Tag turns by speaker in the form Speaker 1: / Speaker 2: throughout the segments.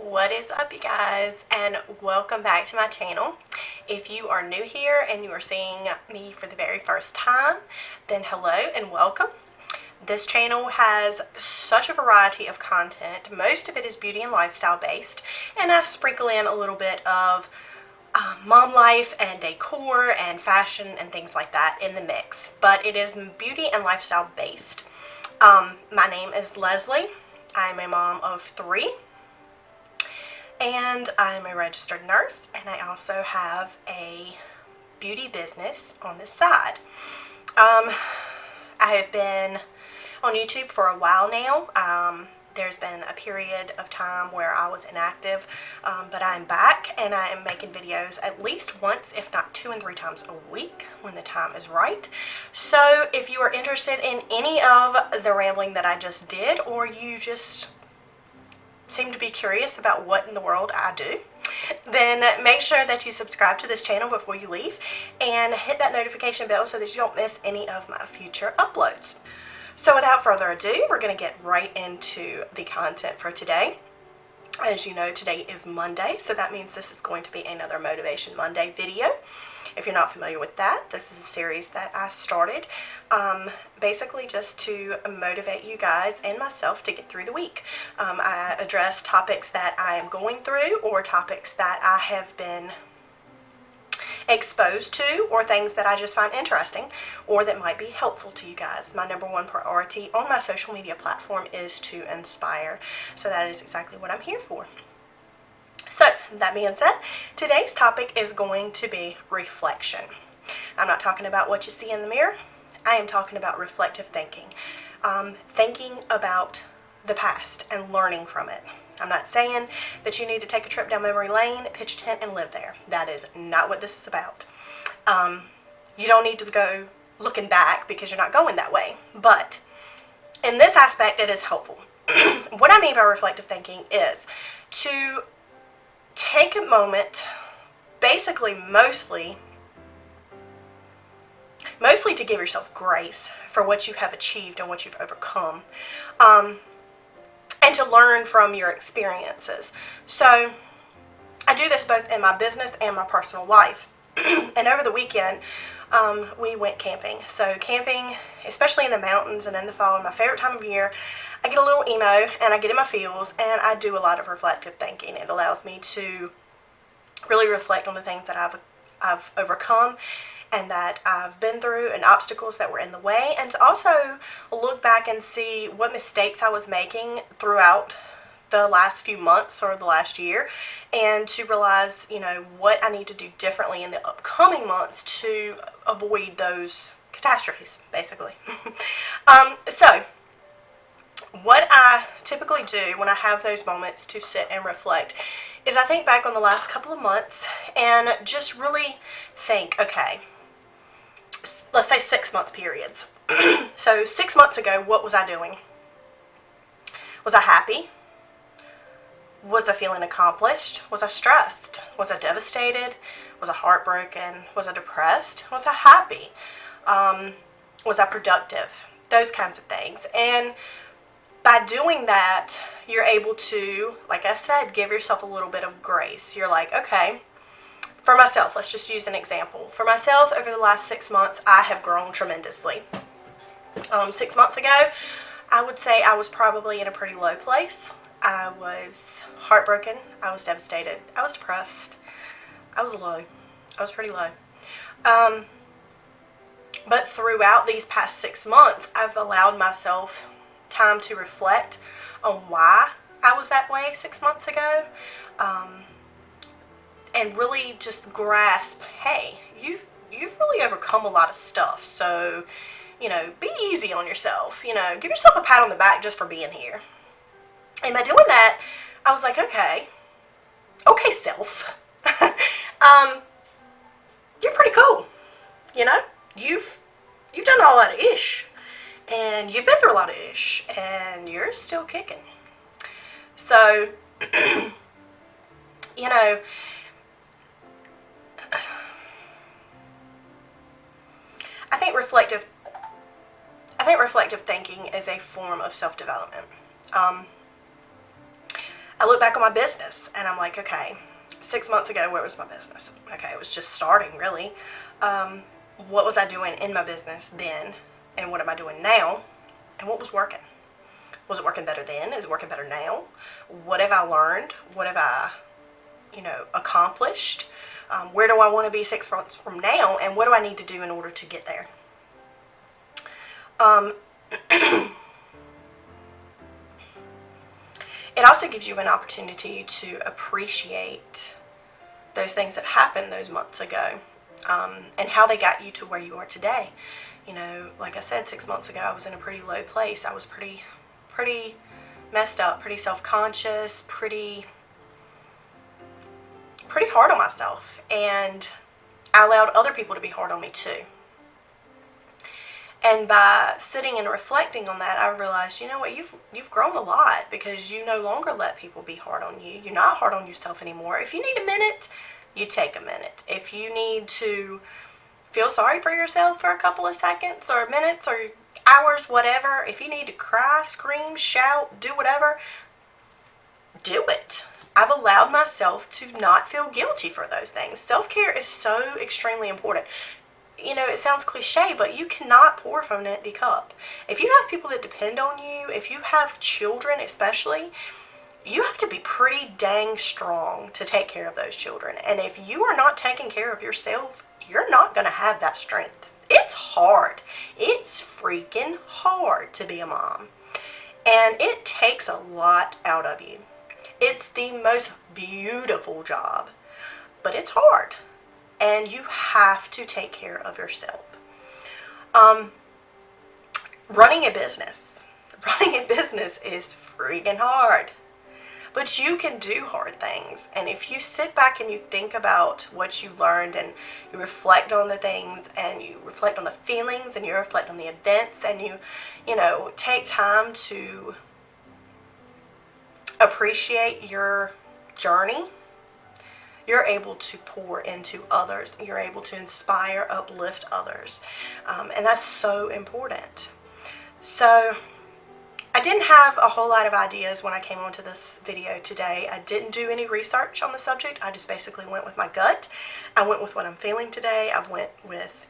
Speaker 1: What is up, you guys, and welcome back to my channel. If you are new here and you are seeing me for the very first time, then hello and welcome. This channel has such a variety of content. Most of it is beauty and lifestyle based, and I sprinkle in a little bit of mom life and decor and fashion and things like that in the mix, but it is beauty and lifestyle based. My name is Leslie. I'm a mom of 3. And I'm a registered nurse, and I also have a beauty business on the side. I have been on YouTube for a while now. There's been a period of time where I was inactive, but I'm back and I am making videos at least once, if not 2 and 3 times a week when the time is right. So if you are interested in any of the rambling that I just did, or you just seem to be curious about what in the world I do, then make sure that you subscribe to this channel before you leave and hit that notification bell so that you don't miss any of my future uploads. So without further ado, we're going to get right into the content for today. As you know, today is Monday, so that means this is going to be another Motivation Monday video. If you're not familiar with that, this is a series that I started basically just to motivate you guys and myself to get through the week. I address topics that I am going through, or topics that I have been exposed to, or things that I just find interesting or that might be helpful to you guys. My number one priority on my social media platform is to inspire, so that is exactly what I'm here for. So, that being said, today's topic is going to be reflection. I'm not talking about what you see in the mirror. I am talking about reflective thinking. Thinking about the past and learning from it. I'm not saying that you need to take a trip down memory lane, pitch a tent, and live there. That is not what this is about. You don't need to go looking back because you're not going that way. But in this aspect, it is helpful. What I mean by reflective thinking is to take a moment, basically mostly to give yourself grace for what you have achieved and what you've overcome, and to learn from your experiences. So I do this both in my business and my personal life. And over the weekend, we went camping. So camping, especially in the mountains and in the fall, my favorite time of year. I get a little emo and I get in my feels, and I do a lot of reflective thinking. It allows me to really reflect on the things that I've overcome and that I've been through, and obstacles that were in the way, and to also look back and see what mistakes I was making throughout the last few months or the last year, and to realize, what I need to do differently in the upcoming months to avoid those catastrophes, basically. So what I typically do when I have those moments to sit and reflect is I think back on the last couple of months and just really think, okay, let's say 6 month periods. So 6 months ago, what was I doing? Was I happy? Was I feeling accomplished? Was I stressed? Was I devastated? Was I heartbroken? Was I depressed? Was I happy? Was I productive? Those kinds of things. And by doing that, you're able to, like I said, give yourself a little bit of grace. You're like, okay, for myself, let's just use an example. For myself, over the last 6 months, I have grown tremendously. 6 months ago, I would say I was probably in a pretty low place. I was heartbroken. I was devastated. I was depressed. I was low. I was pretty low. But throughout these past 6 months, I've allowed myself time to reflect on why I was that way 6 months ago, and really just grasp, hey, you've really overcome a lot of stuff, so be easy on yourself. Give yourself a pat on the back just for being here. And by doing that, I was like, okay self, you're pretty cool. You've done a lot of ish, and you've been through a lot of ish, and you're still kicking. So, I think reflective thinking is a form of self-development. I look back on my business and I'm like, okay, 6 months ago, where was my business? Okay, it was just starting, really. What was I doing in my business then? And what am I doing now? And what was working? Was it working better then? Is it working better now? What have I learned? What have I, accomplished? Where do I want to be 6 months from now? And what do I need to do in order to get there? It also gives you an opportunity to appreciate those things that happened those months ago, and how they got you to where you are today. Like I said, 6 months ago, I was in a pretty low place. I was pretty messed up, pretty self-conscious, pretty hard on myself, and I allowed other people to be hard on me too. And by sitting and reflecting on that, I realized, you know what, you've grown a lot, because you no longer let people be hard on you. You're not hard on yourself anymore. If you need a minute, you take a minute. If you need to feel sorry for yourself for a couple of seconds or minutes or hours, whatever, if you need to cry, scream, shout, do whatever, do it. I've allowed myself to not feel guilty for those things. Self-care is so extremely important. It sounds cliche, but you cannot pour from an empty cup. If you have people that depend on you, if you have children especially, you have to be pretty dang strong to take care of those children. And if you are not taking care of yourself, you're not going to have that strength. It's hard. It's freaking hard to be a mom. And it takes a lot out of you. It's the most beautiful job, but it's hard. And you have to take care of yourself. Running a business is freaking hard. But you can do hard things. And if you sit back and you think about what you learned, and you reflect on the things, and you reflect on the feelings, and you reflect on the events, and you take time to appreciate your journey, you're able to pour into others. You're able to inspire, uplift others. And that's so important. So I didn't have a whole lot of ideas when I came onto this video today. I didn't do any research on the subject. I just basically went with my gut. I went with what I'm feeling today. I went with,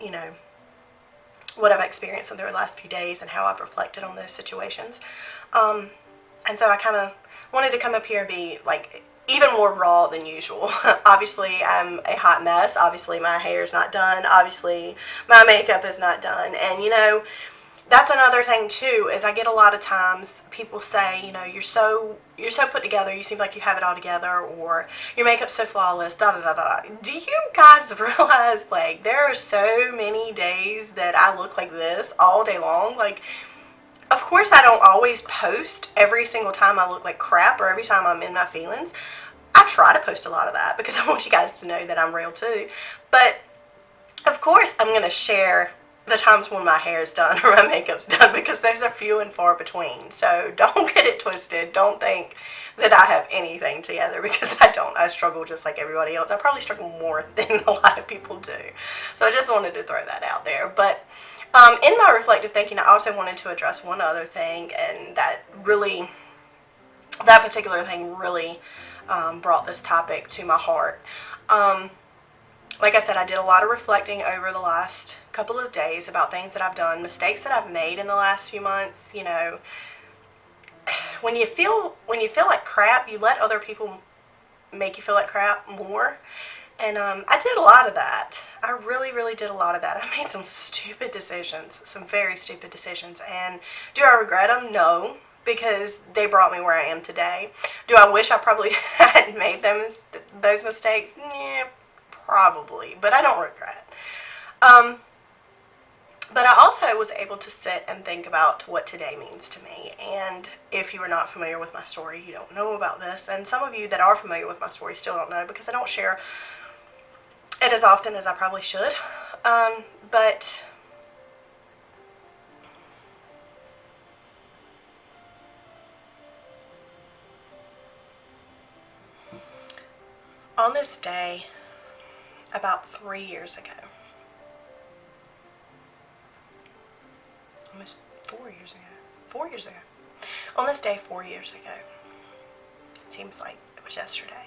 Speaker 1: what I've experienced in the last few days and how I've reflected on those situations. And so I kind of wanted to come up here and be like even more raw than usual. Obviously, I'm a hot mess. Obviously, my hair's not done. Obviously, my makeup is not done. And, that's another thing, too, is I get a lot of times people say, you're so put together. You seem like you have it all together. Or your makeup's so flawless, da-da-da-da. Do you guys realize, like, there are so many days that I look like this all day long? Like, of course, I don't always post every single time I look like crap or every time I'm in my feelings. I try to post a lot of that because I want you guys to know that I'm real too. But, of course, I'm going to share the times when my hair is done or my makeup's done, because those are few and far between. So don't get it twisted. Don't think that I have anything together, because I don't. I struggle just like everybody else. I probably struggle more than a lot of people do. So I just wanted to throw that out there. But in my reflective thinking, I also wanted to address one other thing, and that particular thing really brought this topic to my heart. Like I said, I did a lot of reflecting over the last couple of days about things that I've done, mistakes that I've made in the last few months. When you feel like crap, you let other people make you feel like crap more. And I did a lot of that. I really, really did a lot of that. I made some stupid decisions, some very stupid decisions. And do I regret them? No, because they brought me where I am today. Do I wish I probably hadn't made those mistakes? Yeah, probably, but I don't regret. But I also was able to sit and think about what today means to me. And if you are not familiar with my story, you don't know about this. And some of you that are familiar with my story still don't know, because I don't share it as often as I probably should. But on this day, about 3 years ago, almost 4 years ago, on this day 4 years ago, seems like it was yesterday.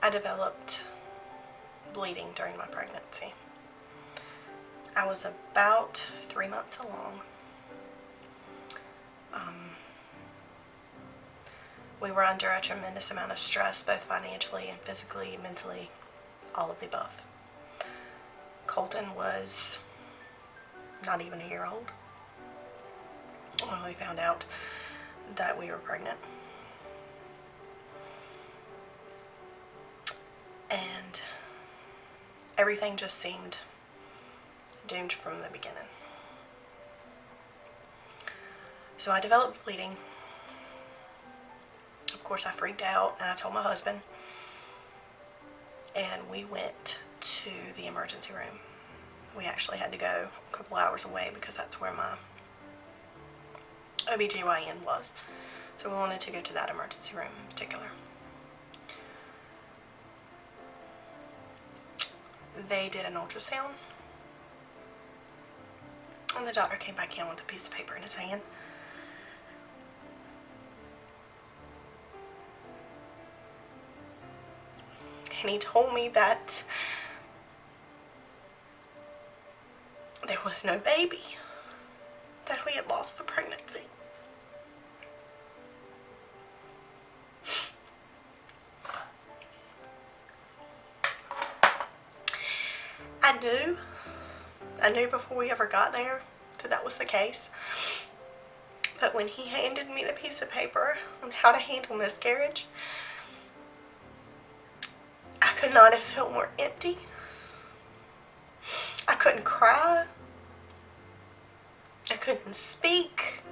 Speaker 1: I developed bleeding during my pregnancy. I was about 3 months along. We were under a tremendous amount of stress, both financially and physically, mentally, all of the above. Colton was not even a year old when we found out that we were pregnant. And everything just seemed doomed from the beginning. So I developed bleeding. Of course, I freaked out and I told my husband, and we went to the emergency room. We actually had to go a couple hours away because that's where my OBGYN was. So we wanted to go to that emergency room in particular. They did an ultrasound, and the doctor came back in with a piece of paper in his hand. And he told me that there was no baby, that we had lost the pregnancy. I knew before we ever got there that was the case. But when he handed me the piece of paper on how to handle miscarriage, I could not have felt more empty. I couldn't cry. I couldn't speak.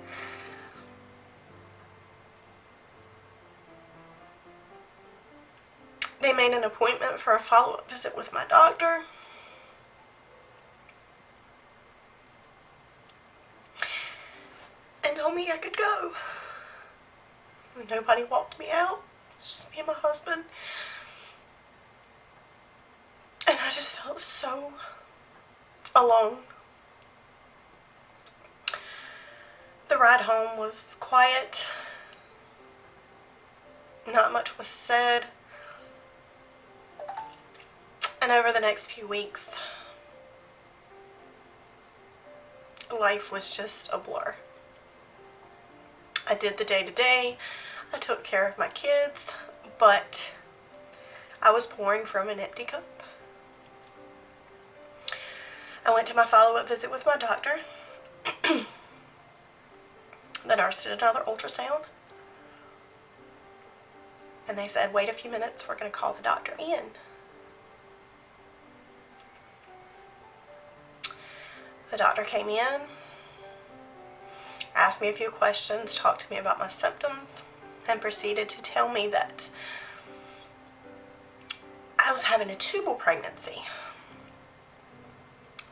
Speaker 1: They made an appointment for a follow-up visit with my doctor. And told me I could go. Nobody walked me out. It's just me and my husband. And I just felt so alone. The ride home was quiet. Not much was said. And over the next few weeks, life was just a blur. I did the day-to-day. I took care of my kids, but I was pouring from an empty cup. I went to my follow-up visit with my doctor. The nurse did another ultrasound. And they said, wait a few minutes, we're going to call the doctor in. The doctor came in, asked me a few questions, talked to me about my symptoms, and proceeded to tell me that I was having a tubal pregnancy.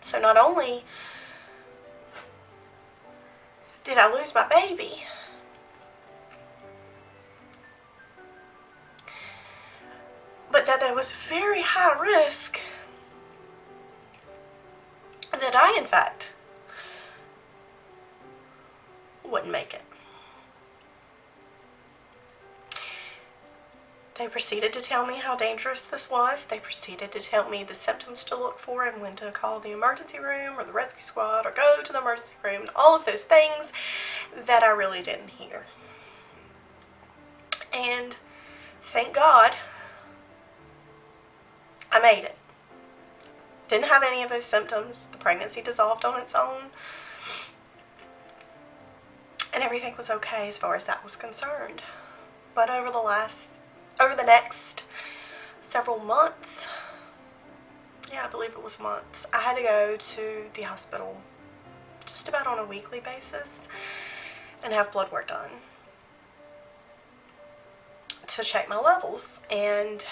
Speaker 1: So not only did I lose my baby, but that there was very high risk that I, in fact, wouldn't make it. They proceeded to tell me how dangerous this was. They proceeded to tell me the symptoms to look for and when to call the emergency room or the rescue squad or go to the emergency room and all of those things that I really didn't hear. And thank God I made it. Didn't have any of those symptoms. The pregnancy dissolved on its own. And everything was okay as far as that was concerned. But over the next several months, I believe it was months, I had to go to the hospital just about on a weekly basis and have blood work done to check my levels. And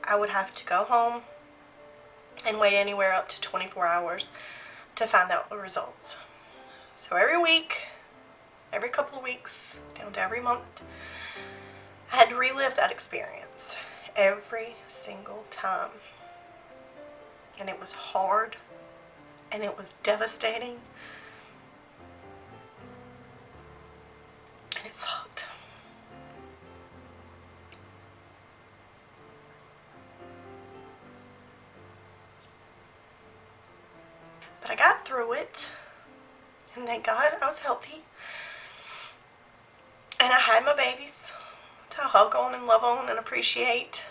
Speaker 1: I would have to go home and wait anywhere up to 24 hours to find out the results. So every week, every couple of weeks, down to every month, I had to relive that experience every single time. And it was hard, and it was devastating. It sucked. But I got through it, and thank God I was healthy. And I had my babies to hug on and love on and appreciate.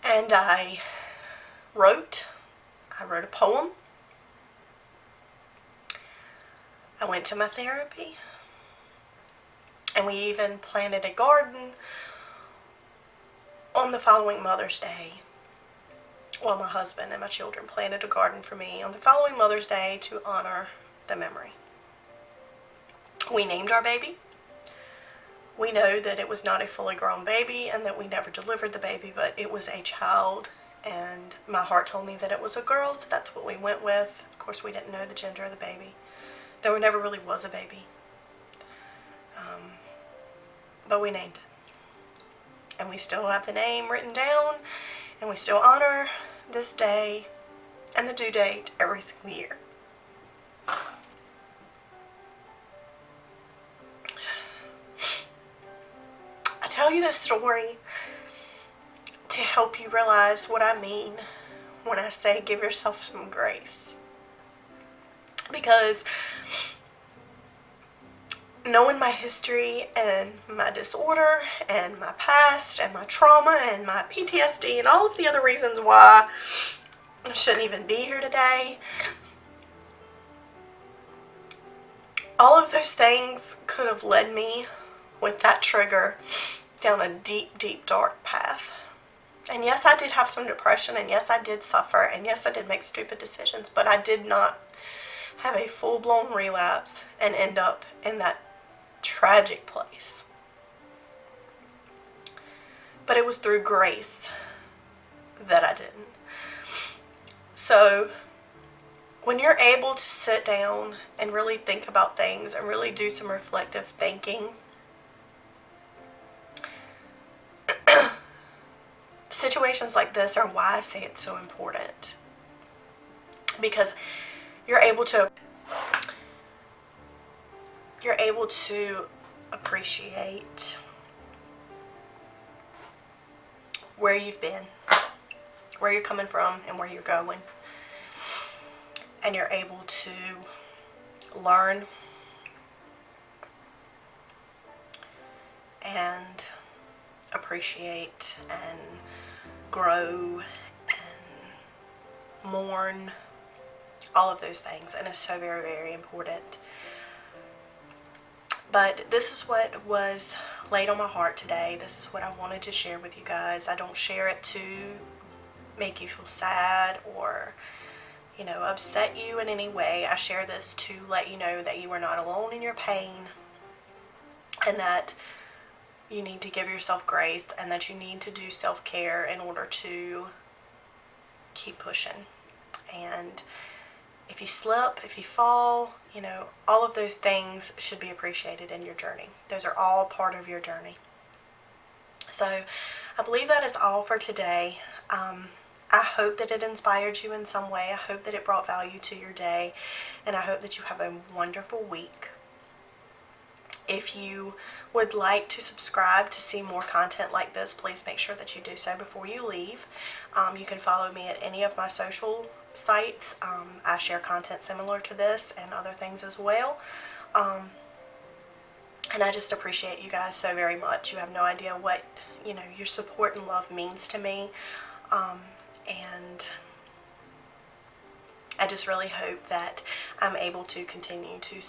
Speaker 1: And I wrote a poem. I went to my therapy. And we even planted a garden on the following Mother's Day. Well, my husband and my children planted a garden for me on the following Mother's Day to honor the memory. We named our baby. We know that it was not a fully grown baby and that we never delivered the baby, but it was a child, and my heart told me that it was a girl, so that's what we went with. Of course, we didn't know the gender of the baby. There never really was a baby. But we named it. And we still have the name written down, and we still honor this day and the due date every single year. I tell you this story to help you realize what I mean when I say give yourself some grace. Because knowing my history and my disorder and my past and my trauma and my PTSD and all of the other reasons why I shouldn't even be here today, all of those things could have led me with that trigger down a deep, deep, dark path. And yes, I did have some depression, and yes, I did suffer, and yes, I did make stupid decisions, but I did not have a full-blown relapse and end up in that tragic place. But it was through grace that I didn't. So when you're able to sit down and really think about things and really do some reflective thinking, situations like this are why I say it's so important. Because you're able to appreciate where you've been, where you're coming from, and where you're going. And you're able to learn and appreciate and grow and mourn, all of those things. And it's so very, very important. But this is what was laid on my heart today. This is what I wanted to share with you guys. I don't share it to make you feel sad or, you know, upset you in any way. I share this to let you know that you are not alone in your pain, and that you need to give yourself grace, and that you need to do self-care in order to keep pushing. And if you slip, if you fall, you know, all of those things should be appreciated in your journey. Those are all part of your journey. So I believe that is all for today. I hope that it inspired you in some way. I hope that it brought value to your day. And I hope that you have a wonderful week. If you would like to subscribe to see more content like this, please make sure that you do so before you leave. You can follow me at any of my social sites. I share content similar to this and other things as well. And I just appreciate you guys so very much. You have no idea what, you know, your support and love means to me. And I just really hope that I'm able to continue to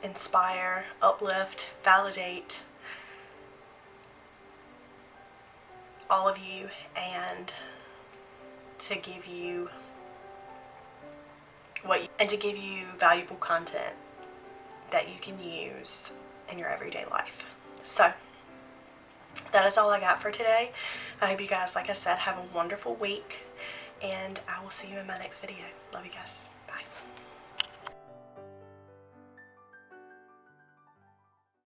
Speaker 1: inspire, uplift, validate all of you, and to give you to give you valuable content that you can use in your everyday life. So that is all I got for today. I hope you guys, like I said, have a wonderful week, and I will see you in my next video. Love you guys.